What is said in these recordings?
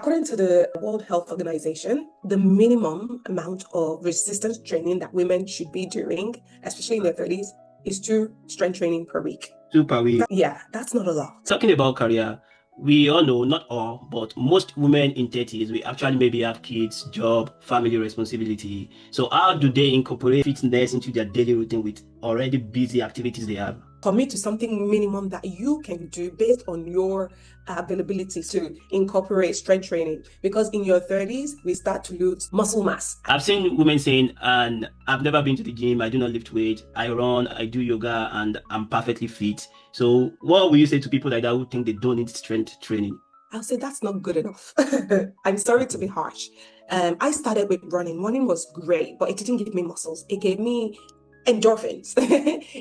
According to the World Health Organization, the minimum amount of resistance training that women should be doing, especially in their 30s, is 2 strength training per week. 2 per week. Yeah, that's not a lot. Talking about career, we all know, not all, but most women in 30s, we actually maybe have kids, job, family responsibility. So how do they incorporate fitness into their daily routine with already busy activities they have? Commit to something minimum that you can do based on your availability to incorporate strength training, because in your 30s we start to lose muscle mass. I've seen women saying, and I've never been to the gym, I do not lift weight, I run, I do yoga, and I'm perfectly fit. So what will you say to people like that who think they don't need strength training? I'll say that's not good enough. I'm sorry to be harsh. I started with running. Running was great, but it didn't give me muscles. It gave me endorphins.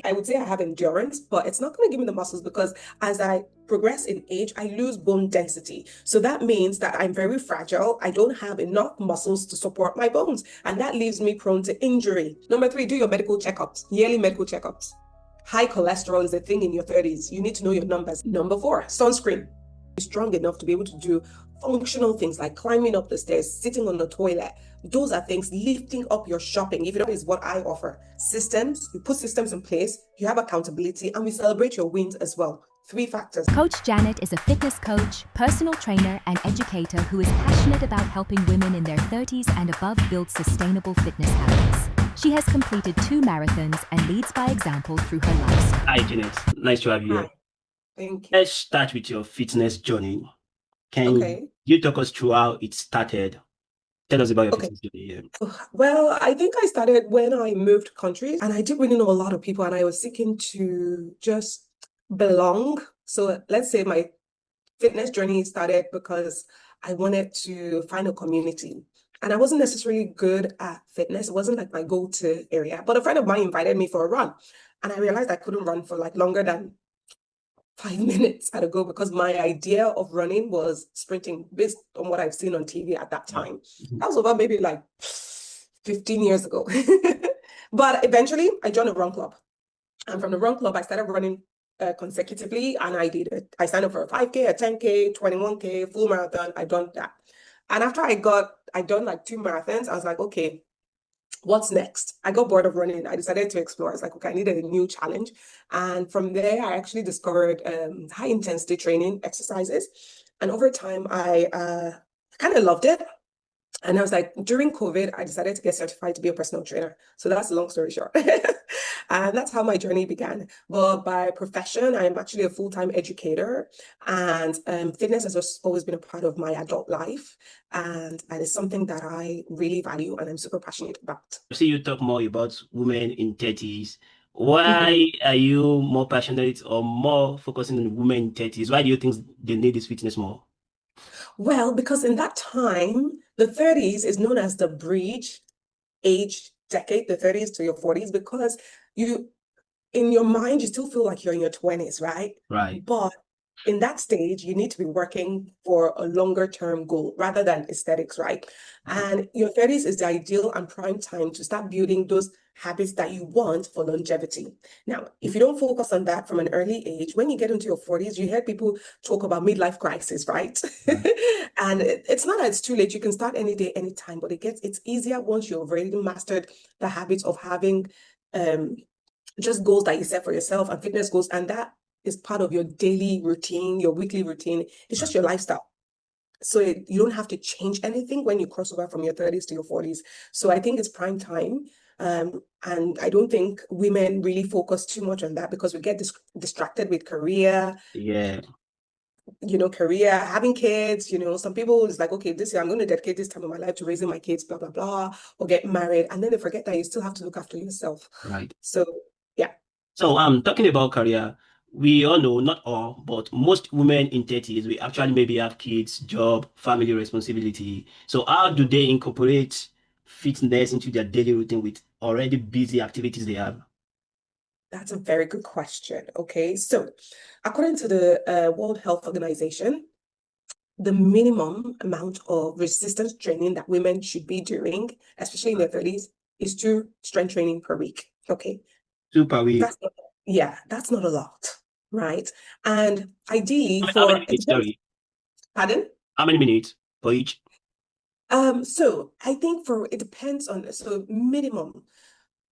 I would say I have endurance, but it's not going to give me the muscles, because as I progress in age, I lose bone density. So that means that I'm very fragile. I don't have enough muscles to support my bones, and that leaves me prone to injury. Number 3, do your medical checkups, yearly medical checkups. High cholesterol is a thing in your 30s. You need to know your numbers. Number 4, sunscreen. Strong enough to be able to do functional things like climbing up the stairs, sitting on the toilet. Those are things lifting up your shopping. If that is what I offer. Systems, you put systems in place, you have accountability, and we celebrate your wins as well. 3 factors. Coach Janet is a fitness coach, personal trainer, and educator who is passionate about helping women in their 30s and above build sustainable fitness habits. She has completed 2 marathons and leads by example through her lifestyle. Hi, Janet. Nice to have you here. Hi. Thank you. Let's start with your fitness journey. Can you talk us through how it started? Tell us about your fitness journey. Well, I think I started when I moved countries, and I didn't really know a lot of people, and I was seeking to just belong. So let's say my fitness journey started because I wanted to find a community. And I wasn't necessarily good at fitness. It wasn't like my go-to area. But a friend of mine invited me for a run. And I realized I couldn't run for like longer than 5 minutes at a go, because my idea of running was sprinting based on what I've seen on TV at that time. That was over maybe like 15 years ago. But eventually I joined a run club. And from the run club, I started running consecutively, and I did it. I signed up for a 5K, a 10K, 21K, full marathon. I done that. And after I done like 2 marathons, I was like, okay, what's next? I got bored of running. I decided to explore. I was like, okay, I needed a new challenge. And from there, I actually discovered high intensity training exercises. And over time, I kind of loved it. And I was like, during COVID, I decided to get certified to be a personal trainer. So that's a long story short. And that's how my journey began. But by profession, I am actually a full-time educator. And fitness has just always been a part of my adult life. And it's something that I really value and I'm super passionate about. I see you talk more about women in 30s. Why are you more passionate or more focusing on women in 30s? Why do you think they need this fitness more? Well, because in that time, the 30s is known as the bridge age decade, the 30s to your 40s, because you, in your mind, you still feel like you're in your 20s, right? Right. But in that stage, you need to be working for a longer term goal rather than aesthetics, right? And your 30s is the ideal and prime time to start building those habits that you want for longevity. Now, if you don't focus on that from an early age, when you get into your 40s, you hear people talk about midlife crisis, right? And it's not that it's too late. You can start any day, anytime, but it's easier once you've already mastered the habits of having just goals that you set for yourself and fitness goals. And that is part of your daily routine, your weekly routine. It's just your lifestyle. So you don't have to change anything when you cross over from your 30s to your 40s. So I think it's prime time. And I don't think women really focus too much on that, because we get distracted with career. Yeah. Career, having kids, some people is like, okay, this year I'm going to dedicate this time of my life to raising my kids, blah, blah, blah, or get married. And then they forget that you still have to look after yourself. Right. So, yeah. So talking about career, we all know, not all, but most women in 30s, we actually maybe have kids, job, family responsibility. So how do they incorporate fitness into their daily routine with already busy activities they have? That's a very good question. Okay, so according to the World Health Organization, the minimum amount of resistance training that women should be doing, especially in their 30s, is 2 strength training per week. Okay. 2 per week. That's not a lot, right? And ideally How many minutes, pardon? How many minutes? for each? So I think it depends on, so minimum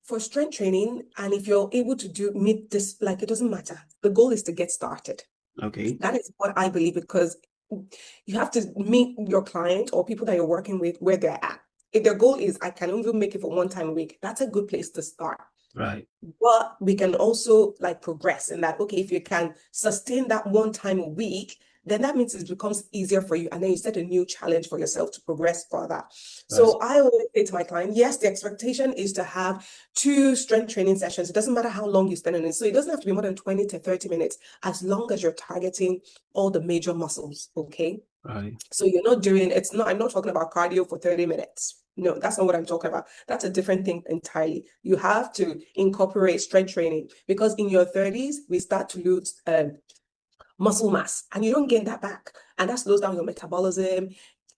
for strength training, and if you're able to meet this, like, it doesn't matter. The goal is to get started. Okay. That is what I believe, because you have to meet your client or people that you're working with where they're at. If their goal is, I can only make it for one time a week, that's a good place to start. Right. But we can also like progress in that, okay, if you can sustain that one time a week, then that means it becomes easier for you. And then you set a new challenge for yourself to progress further. So I always say to my client, yes, the expectation is to have 2 strength training sessions. It doesn't matter how long you spend on it. So it doesn't have to be more than 20 to 30 minutes, as long as you're targeting all the major muscles, okay? Right. So you're not doing, I'm not talking about cardio for 30 minutes. No, that's not what I'm talking about. That's a different thing entirely. You have to incorporate strength training, because in your 30s, we start to lose muscle mass, and you don't gain that back. And that slows down your metabolism.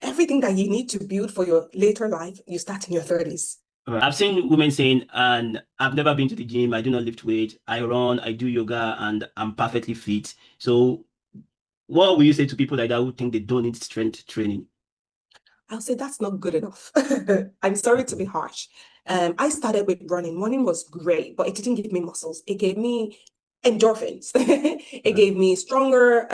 Everything that you need to build for your later life, you start in your 30s. I've seen women saying, and I've never been to the gym, I do not lift weight, I run, I do yoga, and I'm perfectly fit. So what will you say to people like that who think they don't need strength training? I'll say that's not good enough. I'm sorry to be harsh. I started with running. Running was great, but it didn't give me muscles. It gave me endorphins. It gave me stronger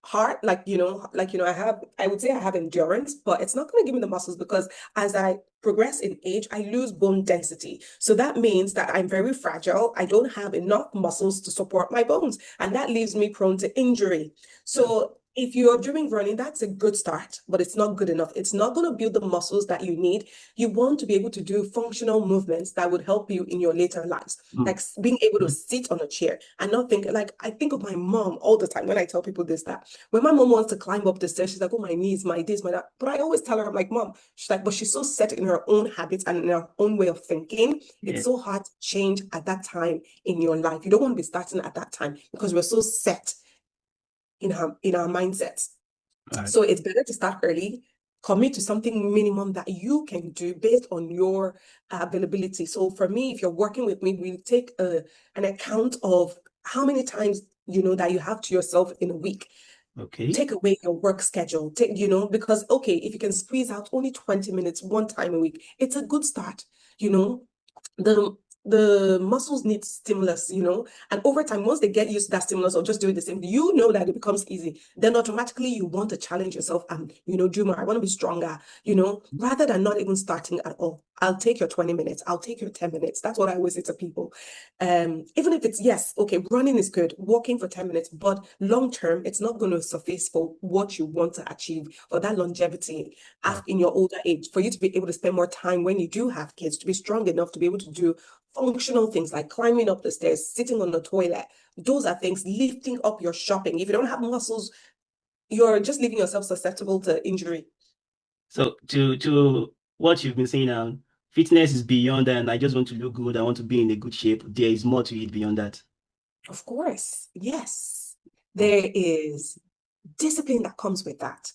heart, I would say I have endurance, but it's not going to give me the muscles, because as I progress in age, I lose bone density. So that means that I'm very fragile. I don't have enough muscles to support my bones, and that leaves me prone to injury. So if you're doing running, that's a good start, but it's not good enough. It's not going to build the muscles that you need. You want to be able to do functional movements that would help you in your later lives, like being able to sit on a chair and not think, like, I think of my mom all the time when I tell people this, that when my mom wants to climb up the stairs, she's like, oh, my knees, my this, my that. But I always tell her, I'm like, Mom, she's like, but she's so set in her own habits and in her own way of thinking. Yeah. It's so hard to change at that time in your life. You don't want to be starting at that time, because we're so set in our mindsets. Right. So it's better to start early, commit to something minimum that you can do based on your availability. So for me, if you're working with me, we take an account of how many times that you have to yourself in a week. Okay. Take away your work schedule, because, okay, if you can squeeze out only 20 minutes one time a week, it's a good start. The muscles need stimulus, and over time, once they get used to that stimulus or just doing the same, that it becomes easy. Then automatically you want to challenge yourself and, do more. I want to be stronger, rather than not even starting at all. I'll take your 20 minutes. I'll take your 10 minutes. That's what I always say to people. Even if it's, yes, okay, running is good, walking for 10 minutes, but long term, it's not going to suffice for what you want to achieve, for that longevity in your older age, for you to be able to spend more time when you do have kids, to be strong enough to be able to do functional things like climbing up the stairs, sitting on the toilet. Those are things, lifting up your shopping. If you don't have muscles, you're just leaving yourself susceptible to injury. So to what you've been saying now, fitness is beyond that, and I just want to look good, I want to be in a good shape. There is more to it beyond that. Of course, yes. There is discipline that comes with that,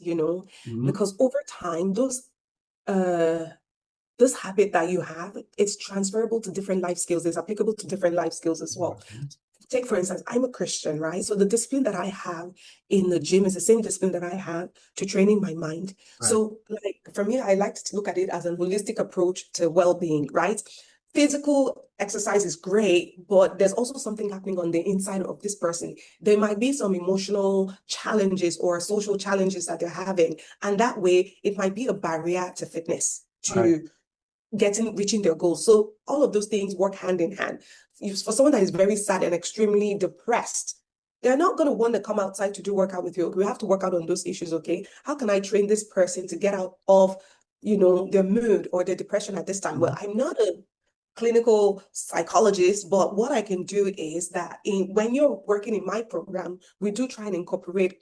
because over time, this habit that you have, it's transferable to different life skills. It's applicable to different life skills as well. Take, for instance, I'm a Christian, right? So the discipline that I have in the gym is the same discipline that I have to training my mind. Right. So, like, for me, I like to look at it as a holistic approach to well-being, right? Physical exercise is great, but there's also something happening on the inside of this person. There might be some emotional challenges or social challenges that they're having. And that way, it might be a barrier to fitness, to reaching their goals. So all of those things work hand in hand. For someone that is very sad and extremely depressed, they're not going to want to come outside to do workout with you. We have to work out on those issues, okay? How can I train this person to get out of, their mood or their depression at this time? Well, I'm not a clinical psychologist, but what I can do is that when you're working in my program, we do try and incorporate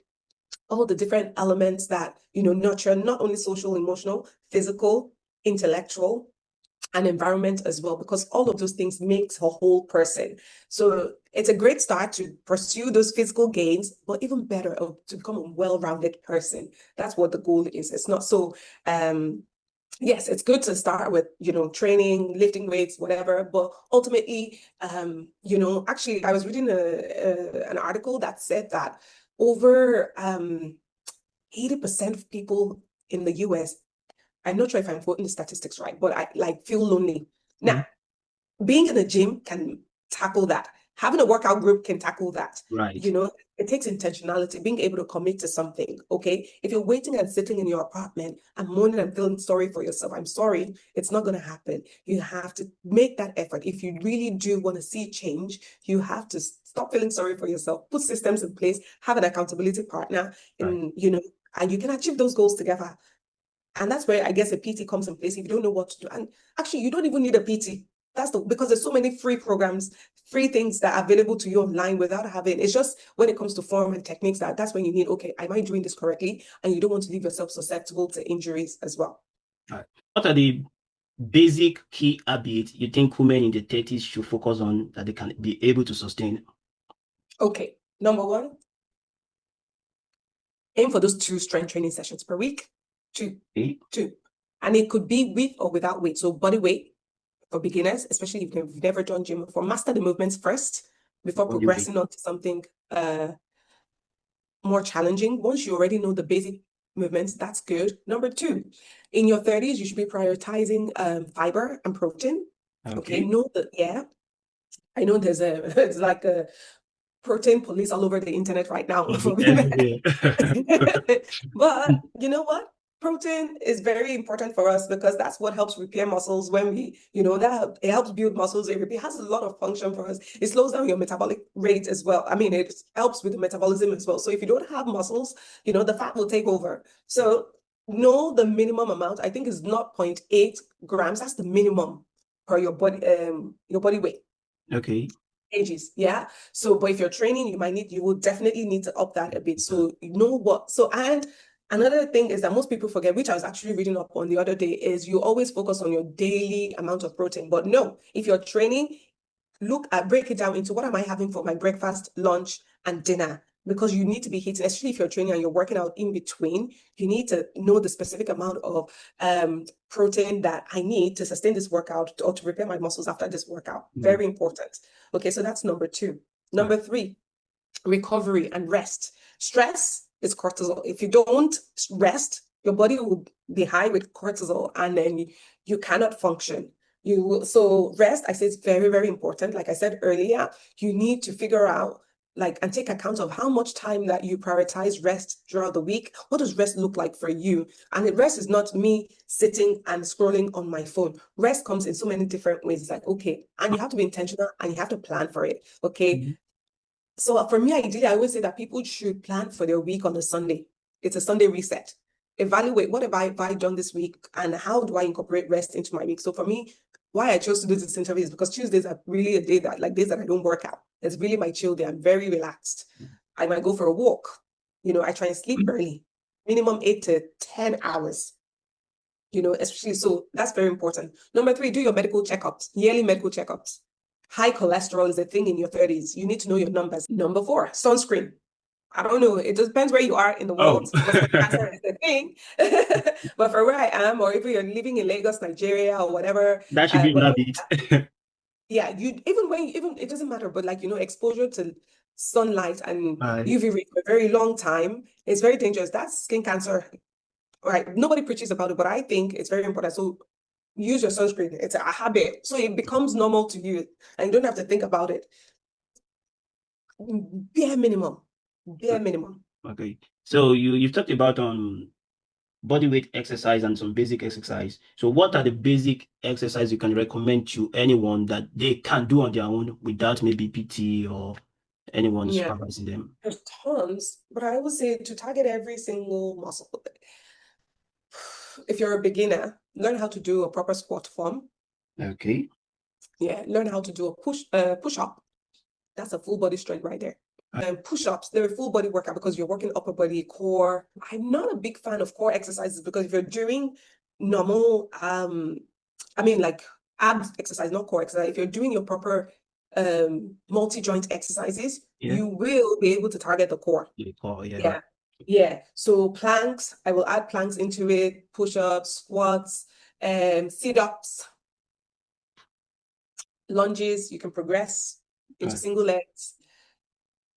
all the different elements that, nurture not only social, emotional, physical, intellectual, and environment as well, because all of those things makes a whole person. So it's a great start to pursue those physical gains, but even better to become a well-rounded person. That's what the goal is. It's not so yes, it's good to start with, training, lifting weights, whatever, but ultimately, actually I was reading an article that said that over 80% of people in the US, I'm not sure if I'm quoting the statistics right, but I like feel lonely. Now, being in a gym can tackle that. Having a workout group can tackle that. Right. You know, it takes intentionality, being able to commit to something. Okay. If you're waiting and sitting in your apartment and moaning and feeling sorry for yourself, I'm sorry, it's not going to happen. You have to make that effort. If you really do want to see change, you have to stop feeling sorry for yourself, put systems in place, have an accountability partner, and you know, and you can achieve those goals together. And that's where I guess a PT comes in place if you don't know what to do. And actually, you don't even need a PT. Because there's so many free programs, free things that are available to you online without having. It's just when it comes to form and techniques that's when you need, okay, am I doing this correctly? And you don't want to leave yourself susceptible to injuries as well. Right. What are the basic key habits you think women in the 30s should focus on that they can be able to sustain? Okay, number one, aim for those 2 strength training sessions per week. Two. And it could be with or without weight. So body weight for beginners, especially if you've never done gym before, master the movements first before progressing on to something more challenging. Once you already know the basic movements, that's good. Number 2, in your 30s, you should be prioritizing fiber and protein. Okay. I know it's like a protein police all over the internet right now for women. But you know what? Protein is very important for us because that's what helps repair muscles when we, that it helps build muscles. It has a lot of function for us. It slows down your metabolic rate as well. I mean, it helps with the metabolism as well. So if you don't have muscles, the fat will take over. So know the minimum amount. I think is 0.8 grams. That's the minimum per your body weight. Okay. Ages, yeah. So, but if you're training, you will definitely need to up that a bit. So you know what? So, and another thing is that most people forget, which I was actually reading up on the other day, is you always focus on your daily amount of protein. But no, if you're training, break it down into what am I having for my breakfast, lunch, and dinner? Because you need to be hitting, especially if you're training and you're working out in between, you need to know the specific amount of protein that I need to sustain this workout or to repair my muscles after this workout. Very important. Okay, so that's number 2. Number 3, recovery and rest. Stress is cortisol. If you don't rest, your body will be high with cortisol and then you cannot function. So rest, I say, it's very, very important. Like I said earlier, you need to figure out and take account of how much time that you prioritize rest throughout the week. What does rest look like for you? And rest is not me sitting and scrolling on my phone. Rest comes in so many different ways. It's like, okay, and you have to be intentional and you have to plan for it. Okay. So for me, ideally, I always say that people should plan for their week on a Sunday. It's a Sunday reset. Evaluate what have I done this week and how do I incorporate rest into my week? So for me, why I chose to do this interview is because Tuesdays are really a day days that I don't work out. It's really my chill day. I'm very relaxed. I might go for a walk. I try and sleep early, minimum 8 to 10 hours. Especially, so that's very important. Number 3, do your medical checkups, yearly medical checkups. High cholesterol is a thing in your 30s. You need to know your numbers. Number 4, sunscreen. I don't know. It depends where you are in the world. Cancer is the thing. But for where I am, or if you're living in Lagos, Nigeria, or whatever, that should be a bit. Yeah, even it doesn't matter, but exposure to sunlight and UV rays for a very long time is very dangerous. That's skin cancer, right? Nobody preaches about it, but I think it's very important. So use your sunscreen. It's a habit, so it becomes normal to you, and you don't have to think about it. Bare minimum. Okay, so you've talked about body weight exercise and some basic exercise. So what are the basic exercise you can recommend to anyone that they can do on their own without maybe PT or anyone supervising them? There's tons, but I would say to target every single muscle. If you're a beginner, learn how to do a proper squat form. Okay. Yeah, learn how to do a push-up. That's a full body strength right there. And push-ups, they're a full body workout because you're working upper body, core. I'm not a big fan of core exercises because if you're doing normal, like abs exercise, not core exercise, if you're doing your proper multi-joint exercises, you will be able to target the core. Yeah. So planks, I will add planks into it, push-ups, squats, sit-ups, lunges, you can progress into single legs,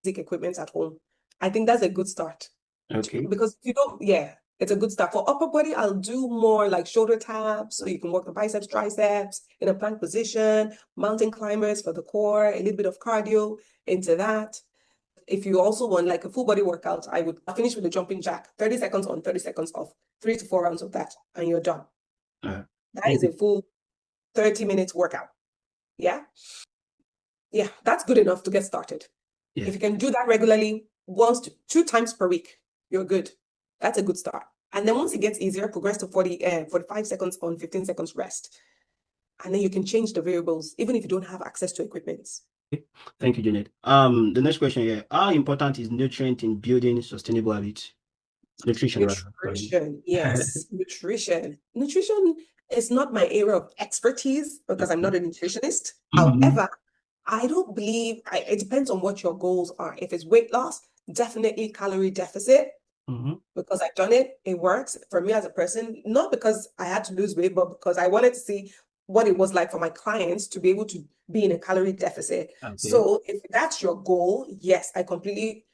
basic equipment at home. I think that's a good start. Okay. Because if you don't, It's a good start. For upper body, I'll do more like shoulder taps, so you can work the biceps, triceps in a plank position, mountain climbers for the core, a little bit of cardio into that. If you also want like a full body workout, I would finish with a jumping jack, 30 seconds on, 30 seconds off, 3 to 4 rounds of that, and you're done. That is a full 30 minutes workout. Yeah. Yeah, that's good enough to get started. Yeah. If you can do that regularly, 1 to 2 times per week, you're good. That's a good start. And then once it gets easier, progress to 45 seconds on, 15 seconds rest. And then you can change the variables, even if you don't have access to equipment. Thank you, Janet. The next question here: how important is nutrient in building sustainable habits? Nutrition, rather. Nutrition, yes, nutrition. Nutrition is not my area of expertise because I'm not a nutritionist. However, I don't believe, it depends on what your goals are. If it's weight loss, definitely calorie deficit. Because I've done it, it works for me as a person, not because I had to lose weight, but because I wanted to see what it was like for my clients to be able to be in a calorie deficit. So if that's your goal, yes, I completely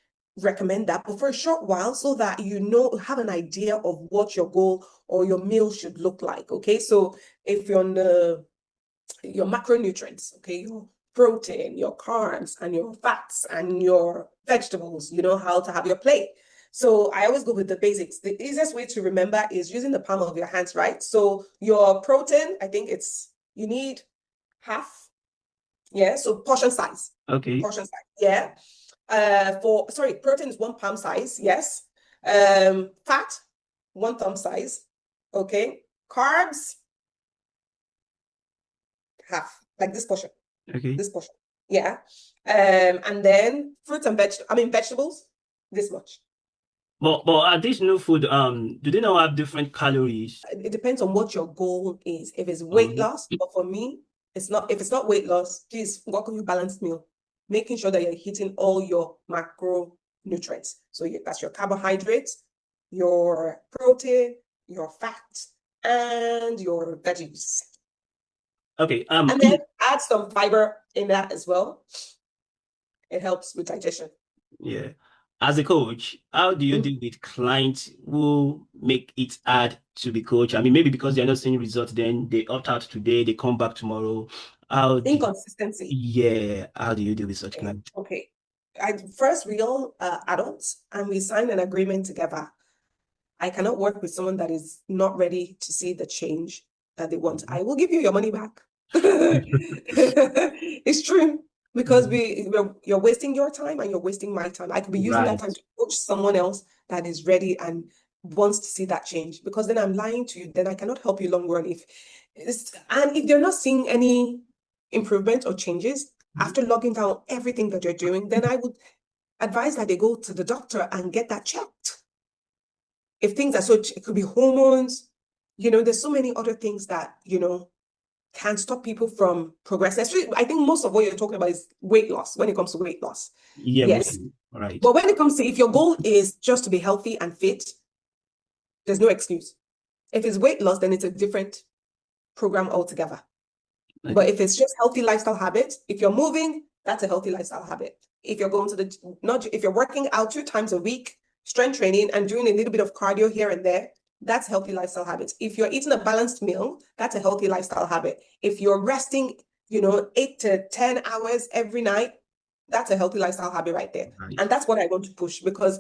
recommend that, but for a short while, so that you know, have an idea of what your goal or your meal should look like. Okay, so if you're on your macronutrients, okay, your protein, your carbs, and your fats, and your vegetables, you know how to have your plate. So I always go with the basics. The easiest way to remember is using the palm of your hands, right? So your protein, I think you need half. Yeah, so portion size. Okay. Portion size, yeah. Protein is 1 palm size, yes. Fat, 1 thumb size, okay. Carbs, half, like this portion. Okay. This portion, yeah. And then fruits and vegetables, this much. But are these new food, do they now have different calories? It depends on what your goal is. If it's weight loss, but for me, it's not. If it's not weight loss, please work on your balanced meal, making sure that you're hitting all your macronutrients. So that's your carbohydrates, your protein, your fat, and your veggies. Okay. And then add some fiber in that as well. It helps with digestion. Yeah. As a coach, how do you deal with clients who make it hard to be coach? I mean, maybe because they're not seeing results, then they opt out today, they come back tomorrow. Inconsistency. Yeah. How do you deal with such clients? Okay. First, we all adults, and we sign an agreement together. I cannot work with someone that is not ready to see the change that they want. I will give you your money back. It's true. Because you're wasting your time and you're wasting my time. I could be using that time to coach someone else that is ready and wants to see that change. Because then I'm lying to you. Then I cannot help you long run. And if they're not seeing any improvement or changes after logging down everything that you're doing, then I would advise that they go to the doctor and get that checked. If things are it could be hormones. There's so many other things that can stop people from progressing. Especially, I think most of what you're talking about is weight loss, when it comes to weight loss. Yeah, yes. Right. But when it comes to, if your goal is just to be healthy and fit, there's no excuse. If it's weight loss, then it's a different program altogether. Okay. But if it's just healthy lifestyle habits, if you're moving, that's a healthy lifestyle habit. If you're going to if you're working out 2 times a week, strength training, and doing a little bit of cardio here and there, that's healthy lifestyle habits. If you're eating a balanced meal, that's a healthy lifestyle habit. If you're resting, 8 to 10 hours every night, that's a healthy lifestyle habit right there. Right. And that's what I want to push, because,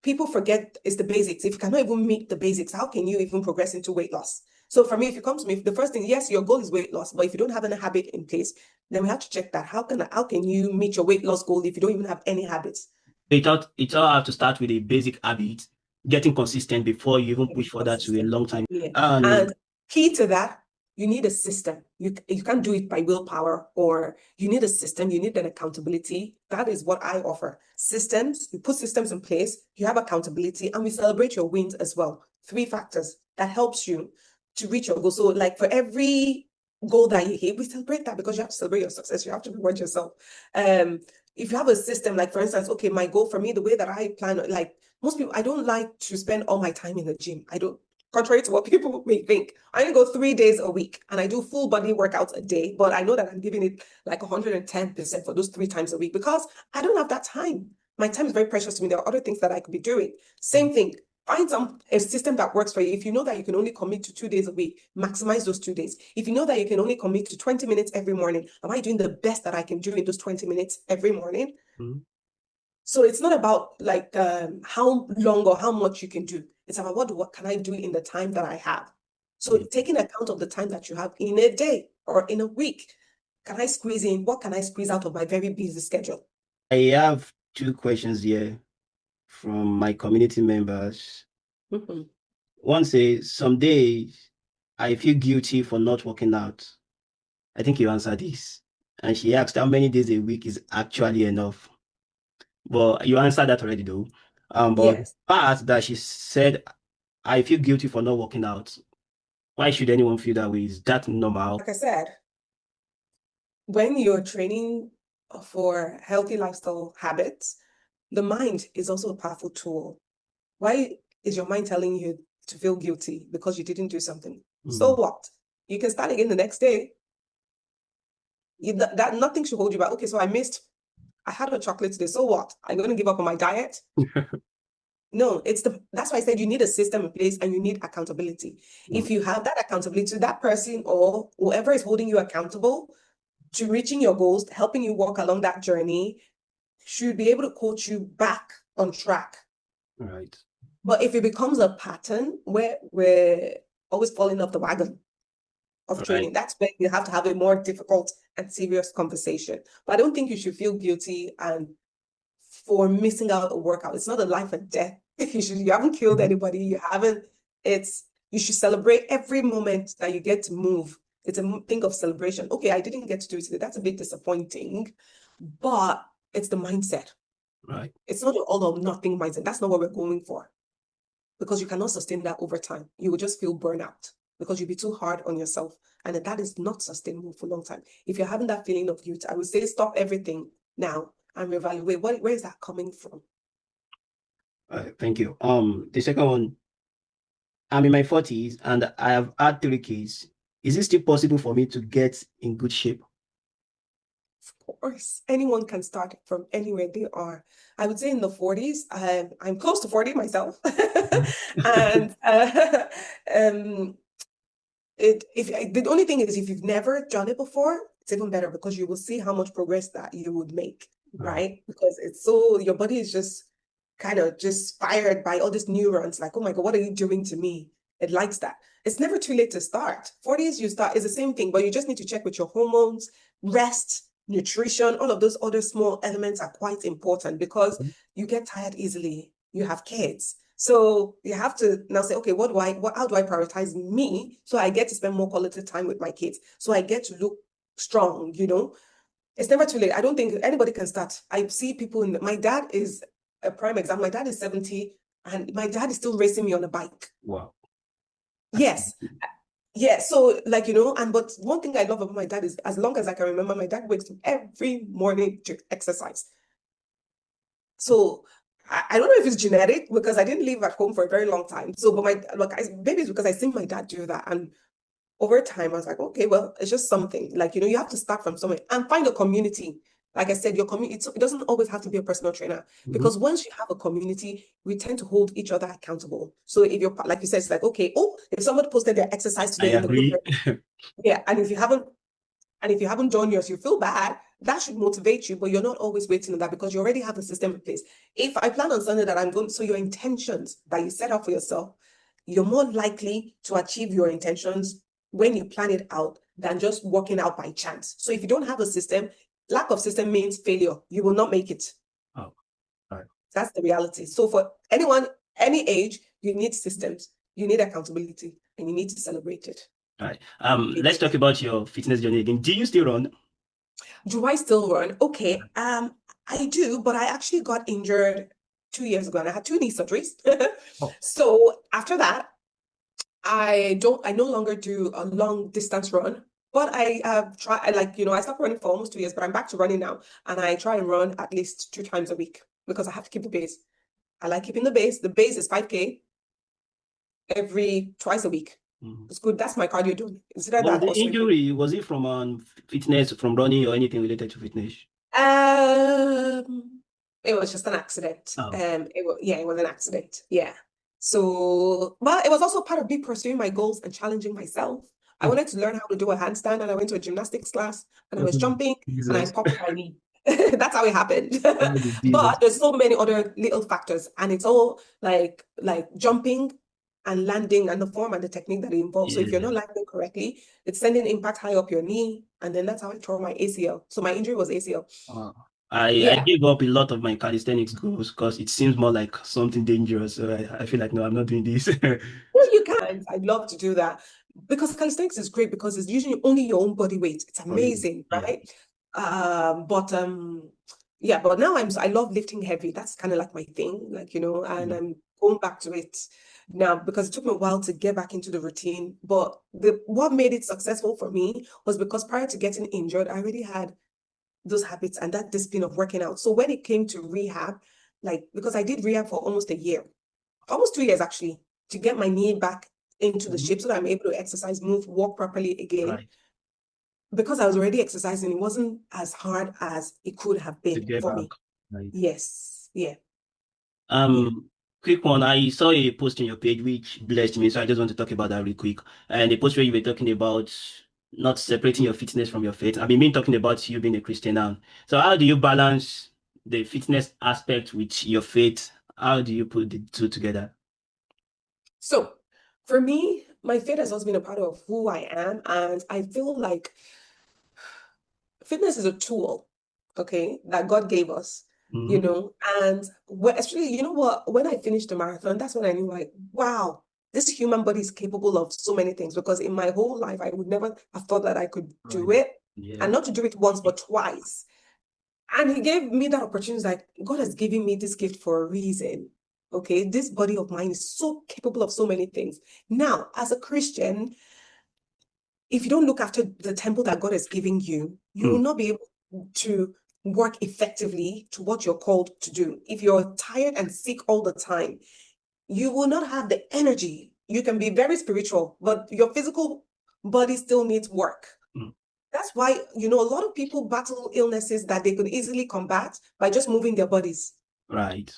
people forget it's the basics. If you cannot even meet the basics, how can you even progress into weight loss? So for me, if you come to me, the first thing, yes, your goal is weight loss, but if you don't have any habit in place, then we have to check that. How can you meet your weight loss goal if you don't even have any habits? It all have to start with a basic habit, getting consistent before you even push further to a long time. Yeah. And key to that, you need a system. You can't do it by willpower, or you need a system. You need an accountability. That is what I offer. Systems. You put systems in place. You have accountability, and we celebrate your wins as well. 3 factors that helps you to reach your goal. So, like, for every goal that you hit, we celebrate that, because you have to celebrate your success. You have to reward yourself. If you have a system, like, for instance, okay, my goal, for me, the way that I plan, like most people, I don't like to spend all my time in the gym. I don't. Contrary to what people may think, I only go 3 days a week, and I do full body workouts a day, but I know that I'm giving it like 110% for those 3 times a week, because I don't have that time. My time is very precious to me. There are other things that I could be doing. Same thing, Find a system that works for you. If you know that you can only commit to 2 days a week, maximize those 2 days. If you know that you can only commit to 20 minutes every morning, am I doing the best that I can do in those 20 minutes every morning? Mhm. So it's not about like how long or how much you can do. It's about what can I do in the time that I have. So Yeah. taking account of the time that you have in a day or in a week, can I squeeze in? What can I squeeze out of my very busy schedule? I have two questions here from my community members. Mhm. One says, some days I feel guilty for not working out. I think you answered this. And she asked how many days a week is actually enough. But you answered that already though. But Yes. part that she said, I feel guilty for not working out. Why should anyone feel that way? Is that normal? Like I said, when you're training for healthy lifestyle habits, the mind is also a powerful tool. Why is your mind telling you to feel guilty because you didn't do something? So what? You can start again the next day. That nothing should hold you back. Okay, so I had a chocolate today. So what? I'm going to give up on my diet? No, that's why I said you need a system in place and you need accountability. If you have that accountability to that person or whoever is holding you accountable to reaching your goals, helping you walk along that journey, should be able to coach you back on track. Right. But if it becomes a pattern where we're always falling off the wagon of training, that's when you have to have a more difficult and serious conversation. But I don't think you should feel guilty and for missing out a workout. It's not a life and death. You haven't killed anybody. You should celebrate every moment that you get to move. It's a thing of celebration. Okay, I didn't get to do it today. That's a bit disappointing, but it's the mindset. Right. It's not an all or nothing mindset. That's not what we're going for, because you cannot sustain that over time. You will just feel burnout because you'll be too hard on yourself. And that is not sustainable for a long time. If you're having that feeling of guilt, I would say stop everything now and reevaluate where is that coming from? Thank you. The second one, I'm in my 40s and I have had 3 kids. Is it still possible for me to get in good shape? Of course, anyone can start from anywhere they are. I would say in the 40s, I'm close to 40 myself. And the only thing is if you've never done it before, it's even better because you will see how much progress that you would make, right? Because it's so your body is just kind of just fired by all these neurons, like, oh my God, what are you doing to me? It likes that. It's never too late to start. 40s, you start, it's the same thing, but you just need to check with your hormones, rest, nutrition, all of those other small elements are quite important because you get tired easily. You have kids. So you have to now say, okay, how do I prioritize me so I get to spend more quality time with my kids? So I get to look strong, It's never too late. I don't think anybody can start. I see people my dad is a prime example. My dad is 70 and my dad is still racing me on a bike. Wow. Yes. Yeah. So but one thing I love about my dad is as long as I can remember, my dad wakes up every morning to exercise. So I don't know if it's genetic because I didn't live at home for a very long time. So, but maybe it's because I seen my dad do that. And over time, I was like, okay, well, it's just something you have to start from somewhere and find a community. Like I said, your community, it doesn't always have to be a personal trainer because once you have a community, we tend to hold each other accountable. So if you're, like you said, it's like, okay, if somebody posted their exercise today in the group, yeah, and if you haven't done yours, you feel bad. That should motivate you, but you're not always waiting on that because you already have a system in place. If I plan on Sunday that I'm going, so your intentions that you set up for yourself, you're more likely to achieve your intentions when you plan it out than just working out by chance. So if you don't have a system, lack of system means failure. You will not make it. Oh, right. That's the reality. So for anyone, any age, you need systems, you need accountability, and you need to celebrate it. Right. Let's talk about your fitness journey again. Do you still run? Do I still run? Okay. I do, but I actually got injured 2 years ago and I had 2 knee surgeries. So after that, I no longer do a long distance run, but I I stopped running for almost 2 years, but I'm back to running now. And I try and run at least 2 times a week because I have to keep the pace. I like keeping the pace. The pace is 5K twice a week. It's good. That's my cardio doing. Consider But that the also. injury, was it from fitness, from running or anything related to fitness? It was just an accident. Oh. It was an accident. Yeah. So, but it was also part of me pursuing my goals and challenging myself. I wanted to learn how to do a handstand, and I went to a gymnastics class, and I was jumping, and I Jesus. popped my knee. That's how it happened. Oh, Jesus. But there's so many other little factors, and it's all like jumping and landing and the form and the technique that it involves. So if you're Yeah. not landing correctly, it's sending impact high up your knee, and then that's how I tore my ACL. So my injury was ACL. Wow. I Yeah. gave up a lot of my calisthenics goals because it seems more like something dangerous. So I feel like, no, I'm not doing this. Well, you can. I'd love to do that because calisthenics is great because it's usually only your own body weight. It's amazing, Yeah. right? But yeah, but now I love lifting heavy. That's kind of like my thing, like, and I'm going back to it now because it took me a while to get back into the routine. But what made it successful for me was because prior to getting injured, I already had those habits and that discipline of working out. So when it came to rehab, like because I did rehab for almost a year, almost 2 years actually, to get my knee back into the shape so that I'm able to exercise, move, walk properly again. Right. Because I was already exercising, it wasn't as hard as it could have To been get for back. me. Right. Yes. Yeah. Quick one. I saw a post on your page which blessed me, so I just want to talk about that real quick. And the post where you were talking about not separating your fitness from your faith. I've been talking about you being a Christian now. So how do you balance the fitness aspect with your faith? How do you put the two together? So for me, my faith has always been a part of who I am. And I feel like fitness is a tool, okay, that God gave us, Mhm. and especially, you know what, when I finished the marathon, that's when I knew, like, wow, this human body is capable of so many things, because in my whole life, I would never have thought that I could do Right. it, Yeah. and not to do it once, but twice. And he gave me that opportunity, like, God has given me this gift for a reason. Okay, this body of mine is so capable of so many things. Now, as a Christian, if you don't look after the temple that God is giving you, you will Mm. not be able to work effectively to what you're called to do. If you're tired and sick all the time, you will not have the energy. You can be very spiritual, but your physical body still needs work. Mm. That's why, a lot of people battle illnesses that they could easily combat by just moving their bodies. Right.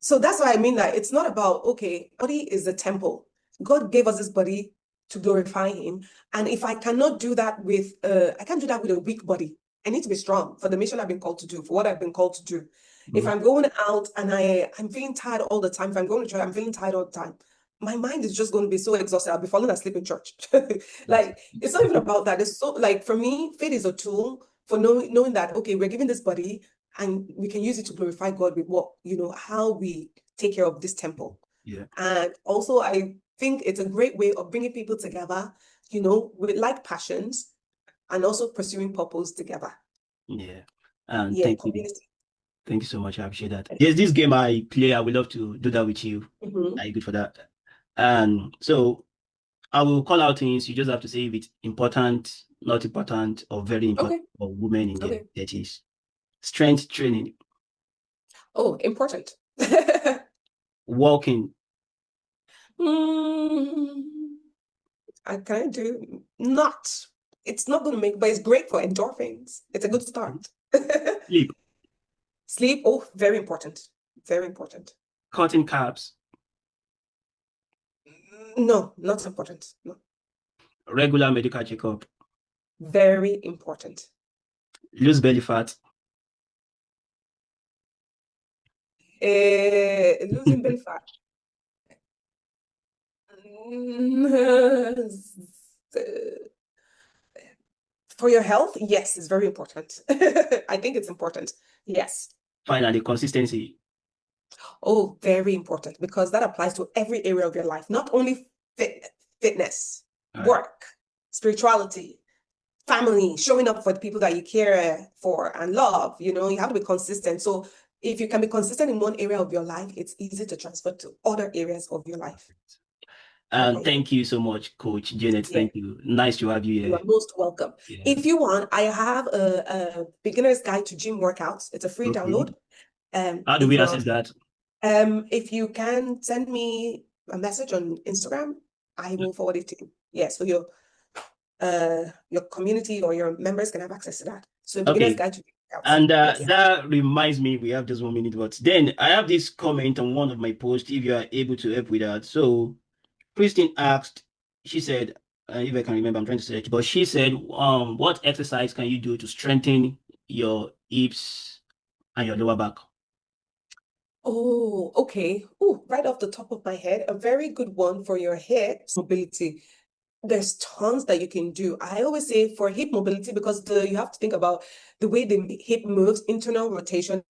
So that's why I mean that it's not about, okay, body is a temple. God gave us this body to glorify him. And if I cannot do that I can't do that with a weak body. I need to be strong for the mission I've been called to do, for what I've been called to do. If Mm. I'm going out and I'm feeling tired all the time, if I'm going to church, I'm feeling tired all the time, my mind is just going to be so exhausted. I'll be falling asleep in church. Like, it's not even about that. It's so, like, for me, faith is a tool for knowing that, okay, we're given this body, and we can use it to glorify God with how we take care of this temple. Yeah. And also, I think it's a great way of bringing people together, with like passions, and also pursuing purpose together. Yeah. And Yeah, thank you. community. Thank you so much. I appreciate that. There's this game I play. I would love to do that with you. Mhm. Are you good for that? And so I will call out things. You just have to say if it's important, not important, or very important Okay. for women in their Okay. 30s. Strength training, Oh, important. walking, Mm, can I do not? It's not going to make, but it's great for endorphins. It's a good start. sleep, Sleep, oh, very important. Very important. cutting carbs, No, not important. No, regular medical checkup, very important. lose belly fat, Losing belly fat. Mm, For your health, yes, it's very important. I think it's important. Yes. finally, consistency. Oh, very important, because that applies to every area of your life, not only fitness, All right. work, spirituality, family, showing up for the people that you care for and love. You have to be consistent. So if you can be consistent in one area of your life, it's easy to transfer to other areas of your life. And Okay. thank you so much, Coach Janet. Yeah. Thank you. Nice to have you You here. are most welcome. Yeah. If you want, I have a beginner's guide to gym workouts. It's a free Okay. download. How do we access that? If you can send me a message on Instagram, I will forward it to you. Yeah, so your community or your members can have access to that. So beginner's Okay. guide to And Yes. that reminds me, we have just 1 minute, but then I have this comment on one of my posts, if you are able to help with that. So Christine asked, she said, if I can remember, I'm trying to search, but she said, what exercise can you do to strengthen your hips and your lower back? Oh, okay. Oh, right off the top of my head, a very good one for your hips mobility. There's tons that you can do. I always say for hip mobility, because you have to think about the way the hip moves, internal rotation